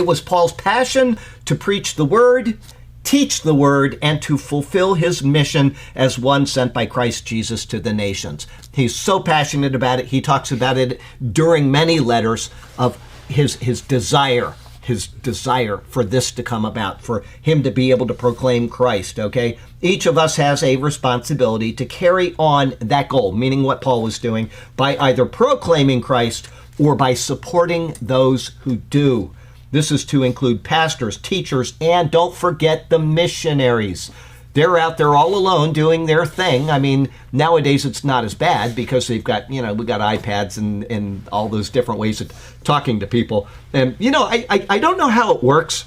was Paul's passion to preach the word, teach the word, and to fulfill his mission as one sent by Christ Jesus to the nations. He's so passionate about it. He talks about it during many letters of his desire for this to come about, for him to be able to proclaim Christ, okay? Each of us has a responsibility to carry on that goal, meaning what Paul was doing, by either proclaiming Christ or by supporting those who do. This is to include pastors, teachers, and don't forget the missionaries. They're out there all alone doing their thing. I mean, nowadays it's not as bad because they've got, we got iPads and all those different ways of talking to people. And, I don't know how it works,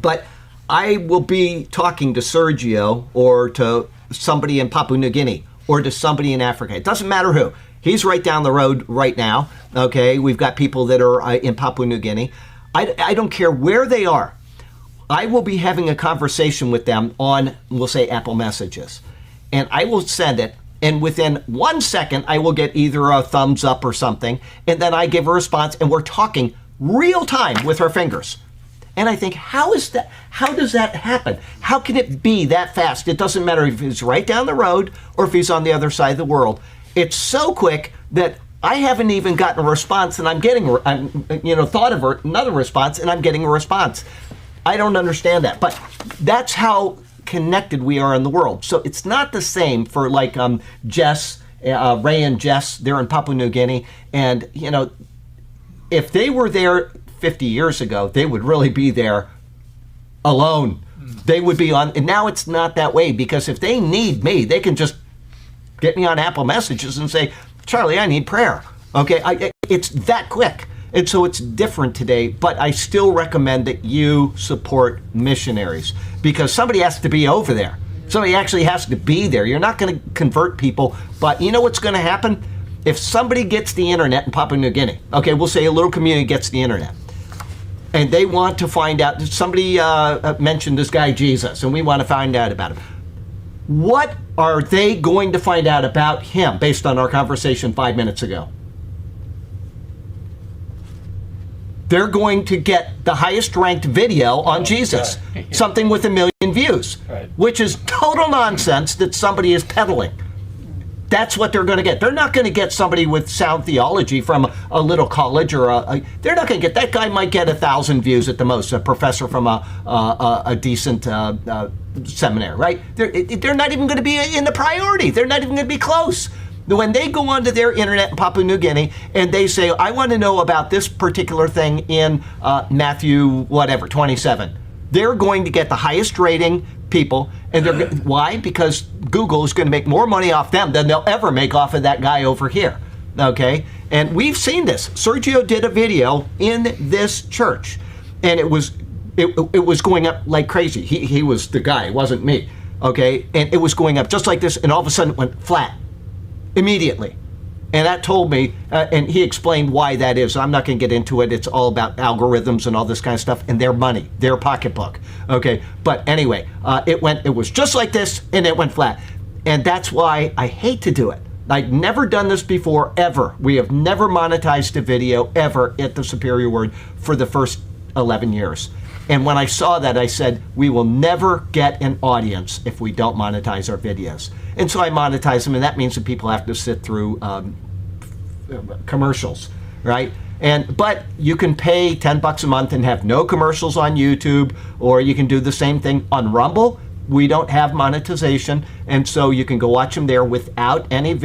but I will be talking to Sergio or to somebody in Papua New Guinea or to somebody in Africa. It doesn't matter who. He's right down the road right now, okay? We've got people that are in Papua New Guinea. I don't care where they are. I will be having a conversation with them on, we'll say, Apple Messages. And I will send it, and within 1 second, I will get either a thumbs up or something, and then I give a response, and we're talking real time with our fingers. And I think, how does that happen? How can it be that fast? It doesn't matter if he's right down the road or if he's on the other side of the world. It's so quick that I haven't even gotten a response, and I'm getting, thought of another response, and I'm getting a response. I don't understand that, but that's how connected we are in the world. So it's not the same for like Jess, Ray and Jess. They're in Papua New Guinea, and if they were there 50 years ago, they would really be there alone. They would be on, and now it's not that way, because if they need me, they can just get me on Apple Messages and say, Charlie, I need prayer. Okay, it's that quick. And so it's different today, but I still recommend that you support missionaries, because somebody has to be over there. Somebody actually has to be there. You're not going to convert people, but you know what's going to happen? If somebody gets the internet in Papua New Guinea, okay, we'll say a little community gets the internet, and they want to find out, somebody mentioned this guy Jesus, and we want to find out about him. What are they going to find out about him based on our conversation 5 minutes ago? They're going to get the highest ranked video on Jesus, something with 1 million views, which is total nonsense that somebody is peddling. That's what they're going to get. They're not going to get somebody with sound theology from a little college, or they're not going to get, that guy might get 1,000 views at the most, a professor from a decent seminary, right? They're not even going to be in the priority. They're not even going to be close. When they go onto their internet in Papua New Guinea and they say, I want to know about this particular thing in Matthew, 27, they're going to get the highest rating people. And why? Because Google is going to make more money off them than they'll ever make off of that guy over here. Okay? And we've seen this. Sergio did a video in this church, and it was going up like crazy. He was the guy, it wasn't me. Okay? And it was going up just like this, and all of a sudden it went flat. Immediately. And that told me, and he explained why that is. I'm not going to get into it. It's all about algorithms and all this kind of stuff, and their money, their pocketbook. Okay, but anyway, it was just like this, and it went flat. And that's why I hate to do it. I've never done this before, ever. We have never monetized a video, ever, at the Superior Word for the first 11 years. And when I saw that, I said, we will never get an audience if we don't monetize our videos. And so I monetize them, and that means that people have to sit through commercials, right? But you can pay $10 a month and have no commercials on YouTube, or you can do the same thing on Rumble. We don't have monetization, and so you can go watch them there without any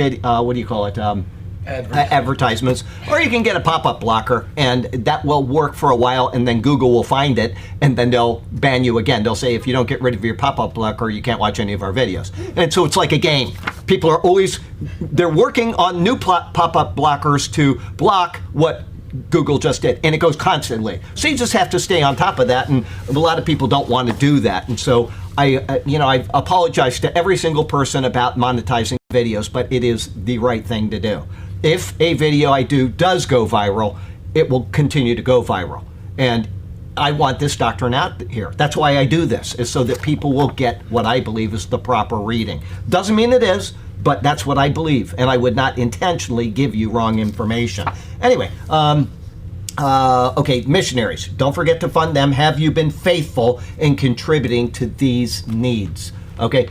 advertisements, or you can get a pop-up blocker, and that will work for a while, and then Google will find it, and then they'll ban you again. They'll say, if you don't get rid of your pop-up blocker, you can't watch any of our videos. And so it's like a game. People are they're working on new pop-up blockers to block what Google just did, and it goes constantly. So you just have to stay on top of that, and a lot of people don't want to do that. And so I apologize to every single person about monetizing videos, but it is the right thing to do. If a video I do does go viral, it will continue to go viral. And I want this doctrine out here. That's why I do this, is so that people will get what I believe is the proper reading. Doesn't mean it is, but that's what I believe. And I would not intentionally give you wrong information. Anyway, Okay, missionaries. Don't forget to fund them. Have you been faithful in contributing to these needs? Okay.